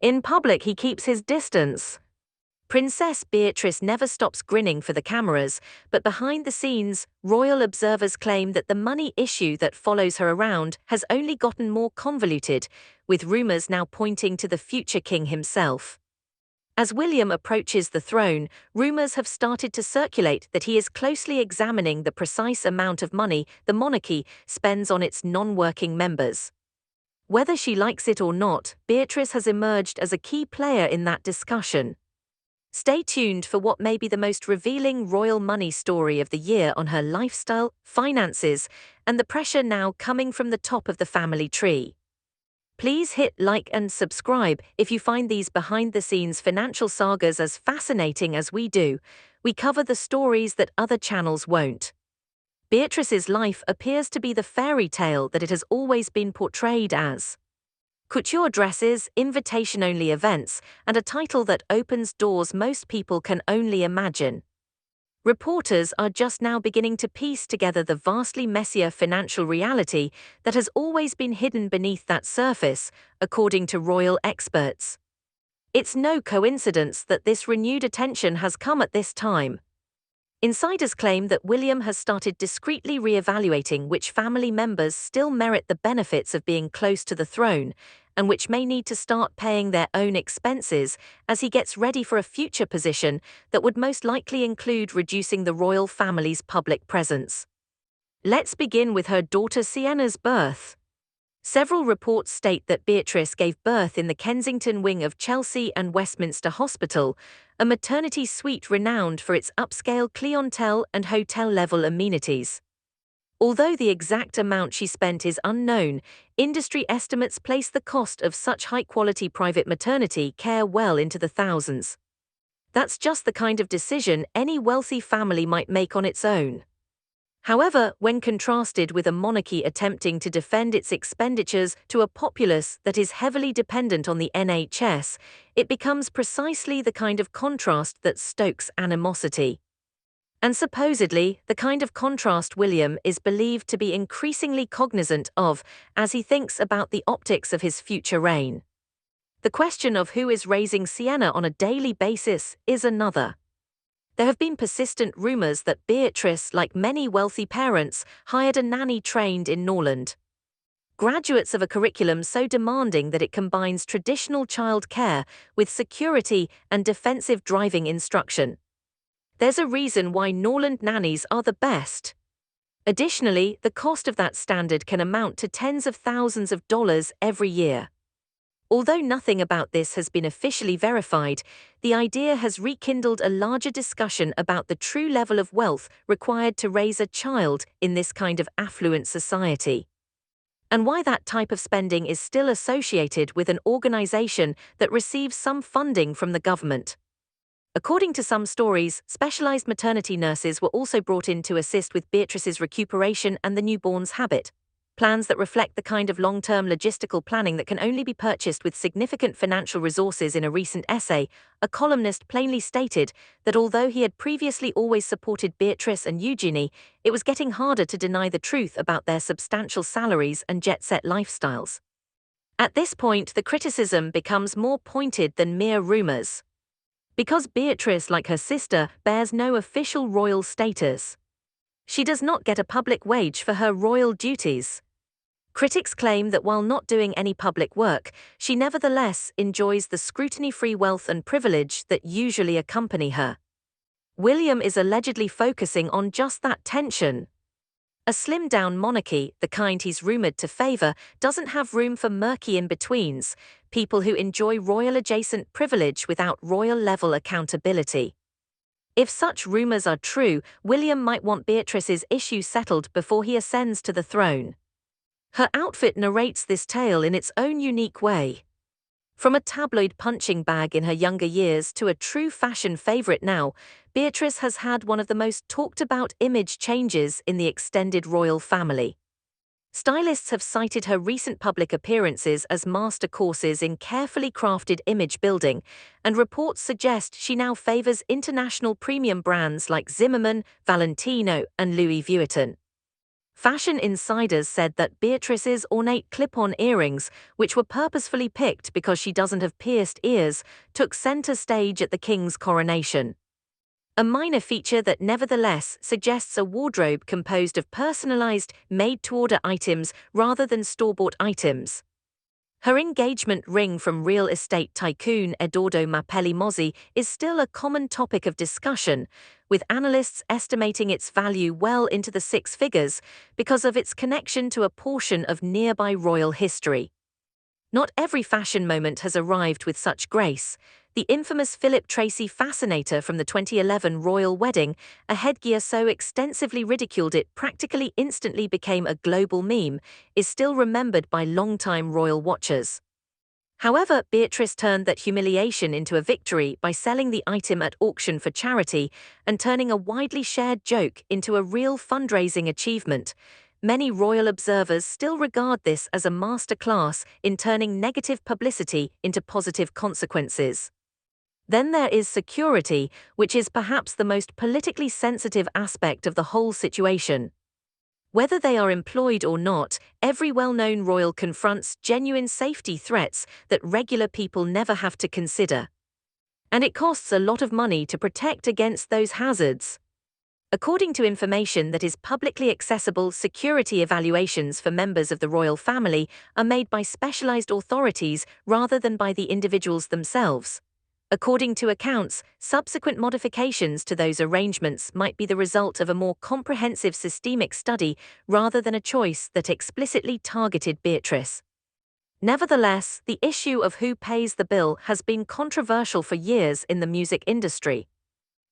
In public, he keeps his distance. Princess Beatrice never stops grinning for the cameras, but behind the scenes, royal observers claim that the money issue that follows her around has only gotten more convoluted, with rumors now pointing to the future king himself. As William approaches the throne, rumors have started to circulate that he is closely examining the precise amount of money the monarchy spends on its non-working members. Whether she likes it or not, Beatrice has emerged as a key player in that discussion. Stay tuned for what may be the most revealing royal money story of the year on her lifestyle, finances, and the pressure now coming from the top of the family tree. Please hit like and subscribe if you find these behind-the-scenes financial sagas as fascinating as we do. We cover the stories that other channels won't. Beatrice's life appears to be the fairy tale that it has always been portrayed as. Couture dresses, invitation-only events, and a title that opens doors most people can only imagine. Reporters are just now beginning to piece together the vastly messier financial reality that has always been hidden beneath that surface, according to royal experts. It's no coincidence that this renewed attention has come at this time. Insiders claim that William has started discreetly re-evaluating which family members still merit the benefits of being close to the throne, and which may need to start paying their own expenses as he gets ready for a future position that would most likely include reducing the royal family's public presence. Let's begin with her daughter Sienna's birth. Several reports state that Beatrice gave birth in the Kensington wing of Chelsea and Westminster Hospital, a maternity suite renowned for its upscale clientele and hotel-level amenities. Although the exact amount she spent is unknown, industry estimates place the cost of such high-quality private maternity care well into the thousands. That's just the kind of decision any wealthy family might make on its own. However, when contrasted with a monarchy attempting to defend its expenditures to a populace that is heavily dependent on the NHS, it becomes precisely the kind of contrast that stokes animosity. And supposedly, the kind of contrast William is believed to be increasingly cognizant of as he thinks about the optics of his future reign. The question of who is raising Sienna on a daily basis is another. There have been persistent rumors that Beatrice, like many wealthy parents, hired a nanny trained in Norland. Graduates of a curriculum so demanding that it combines traditional child care with security and defensive driving instruction. There's a reason why Norland nannies are the best. Additionally, the cost of that standard can amount to tens of thousands of dollars every year. Although nothing about this has been officially verified, the idea has rekindled a larger discussion about the true level of wealth required to raise a child in this kind of affluent society, and why that type of spending is still associated with an organization that receives some funding from the government. According to some stories, specialized maternity nurses were also brought in to assist with Beatrice's recuperation and the newborn's habit. Plans that reflect the kind of long-term logistical planning that can only be purchased with significant financial resources. In a recent essay, a columnist plainly stated that although he had previously always supported Beatrice and Eugenie, it was getting harder to deny the truth about their substantial salaries and jet-set lifestyles. At this point, the criticism becomes more pointed than mere rumors. Because Beatrice, like her sister, bears no official royal status, she does not get a public wage for her royal duties. Critics claim that while not doing any public work, she nevertheless enjoys the scrutiny-free wealth and privilege that usually accompany her. William is allegedly focusing on just that tension. A slimmed-down monarchy, the kind he's rumored to favor, doesn't have room for murky in-betweens, people who enjoy royal-adjacent privilege without royal-level accountability. If such rumors are true, William might want Beatrice's issue settled before he ascends to the throne. Her outfit narrates this tale in its own unique way. From a tabloid punching bag in her younger years to a true fashion favorite now, Beatrice has had one of the most talked-about image changes in the extended royal family. Stylists have cited her recent public appearances as master courses in carefully crafted image building, and reports suggest she now favors international premium brands like Zimmermann, Valentino, and Louis Vuitton. Fashion insiders said that Beatrice's ornate clip-on earrings, which were purposefully picked because she doesn't have pierced ears, took center stage at the king's coronation. A minor feature that nevertheless suggests a wardrobe composed of personalized, made-to-order items rather than store-bought items. Her engagement ring from real estate tycoon Edoardo Mapelli-Mozzi is still a common topic of discussion, with analysts estimating its value well into the six figures because of its connection to a portion of nearby royal history. Not every fashion moment has arrived with such grace. The infamous Philip Tracy fascinator from the 2011 royal wedding, a headgear so extensively ridiculed it practically instantly became a global meme, is still remembered by longtime royal watchers. However, Beatrice turned that humiliation into a victory by selling the item at auction for charity and turning a widely shared joke into a real fundraising achievement. Many royal observers still regard this as a masterclass in turning negative publicity into positive consequences. Then there is security, which is perhaps the most politically sensitive aspect of the whole situation. Whether they are employed or not, every well-known royal confronts genuine safety threats that regular people never have to consider. And it costs a lot of money to protect against those hazards. According to information that is publicly accessible, security evaluations for members of the royal family are made by specialized authorities rather than by the individuals themselves. According to accounts, subsequent modifications to those arrangements might be the result of a more comprehensive systemic study rather than a choice that explicitly targeted Beatrice. Nevertheless, the issue of who pays the bill has been controversial for years in the music industry.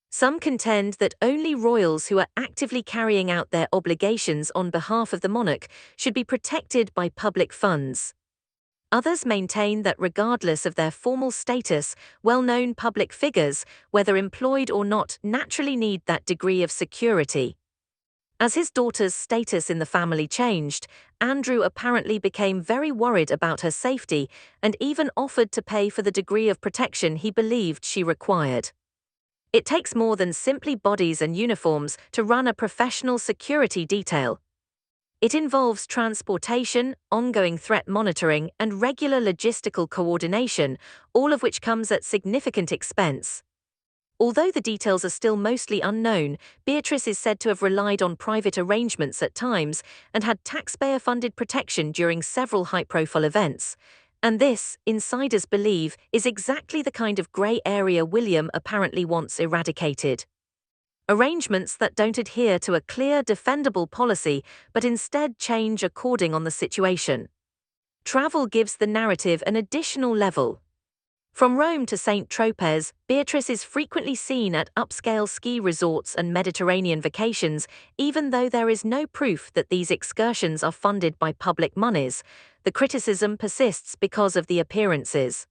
Some contend that only royals who are actively carrying out their obligations on behalf of the monarch should be protected by public funds. Others maintain that regardless of their formal status, well-known public figures, whether employed or not, naturally need that degree of security. As his daughter's status in the family changed, Andrew apparently became very worried about her safety and even offered to pay for the degree of protection he believed she required. It takes more than simply bodies and uniforms to run a professional security detail. It involves transportation, ongoing threat monitoring, and regular logistical coordination, all of which comes at significant expense. Although the details are still mostly unknown, Beatrice is said to have relied on private arrangements at times and had taxpayer-funded protection during several high-profile events. And this, insiders believe, is exactly the kind of grey area William apparently wants eradicated. Arrangements that don't adhere to a clear, defendable policy, but instead change according on the situation. Travel gives the narrative an additional level. From Rome to St. Tropez, Beatrice is frequently seen at upscale ski resorts and Mediterranean vacations, even though there is no proof that these excursions are funded by public monies. The criticism persists because of the appearances.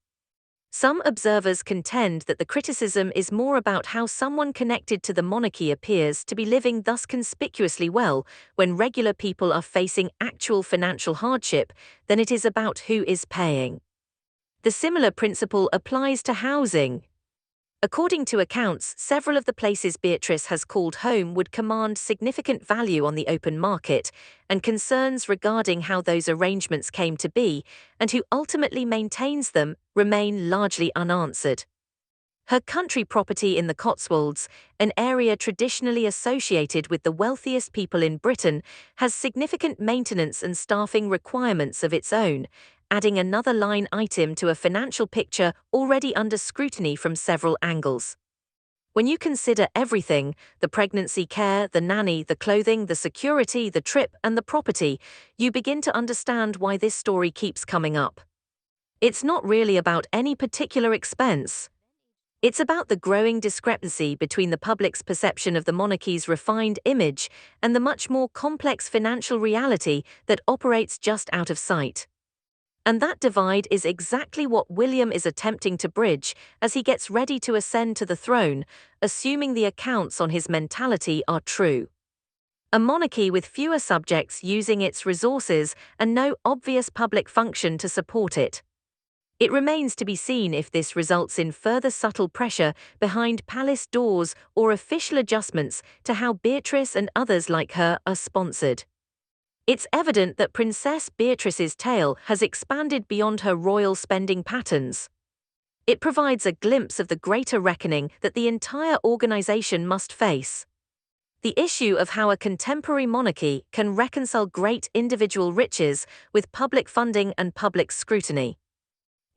Some observers contend that the criticism is more about how someone connected to the monarchy appears to be living thus conspicuously well when regular people are facing actual financial hardship than it is about who is paying. The similar principle applies to housing. According to accounts, several of the places Beatrice has called home would command significant value on the open market, and concerns regarding how those arrangements came to be and who ultimately maintains them remain largely unanswered. Her country property in the Cotswolds, an area traditionally associated with the wealthiest people in Britain, has significant maintenance and staffing requirements of its own, adding another line item to a financial picture already under scrutiny from several angles. When you consider everything, the pregnancy care, the nanny, the clothing, the security, the trip, and the property, you begin to understand why this story keeps coming up. It's not really about any particular expense. It's about the growing discrepancy between the public's perception of the monarchy's refined image and the much more complex financial reality that operates just out of sight. And that divide is exactly what William is attempting to bridge as he gets ready to ascend to the throne, assuming the accounts on his mentality are true. A monarchy with fewer subjects using its resources and no obvious public function to support it. It remains to be seen if this results in further subtle pressure behind palace doors or official adjustments to how Beatrice and others like her are sponsored. It's evident that Princess Beatrice's tale has expanded beyond her royal spending patterns. It provides a glimpse of the greater reckoning that the entire organization must face. The issue of how a contemporary monarchy can reconcile great individual riches with public funding and public scrutiny.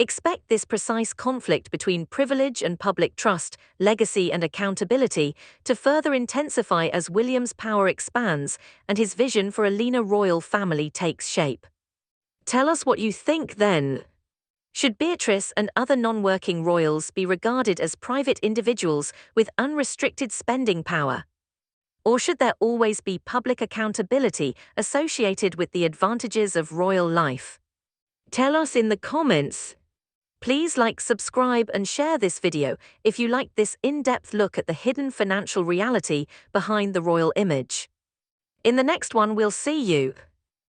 Expect this precise conflict between privilege and public trust, legacy and accountability, to further intensify as William's power expands and his vision for a leaner royal family takes shape. Tell us what you think then. Should Beatrice and other non-working royals be regarded as private individuals with unrestricted spending power? Or should there always be public accountability associated with the advantages of royal life? Tell us in the comments. Please like, subscribe, and share this video if you like this in-depth look at the hidden financial reality behind the royal image. In the next one, we'll see you.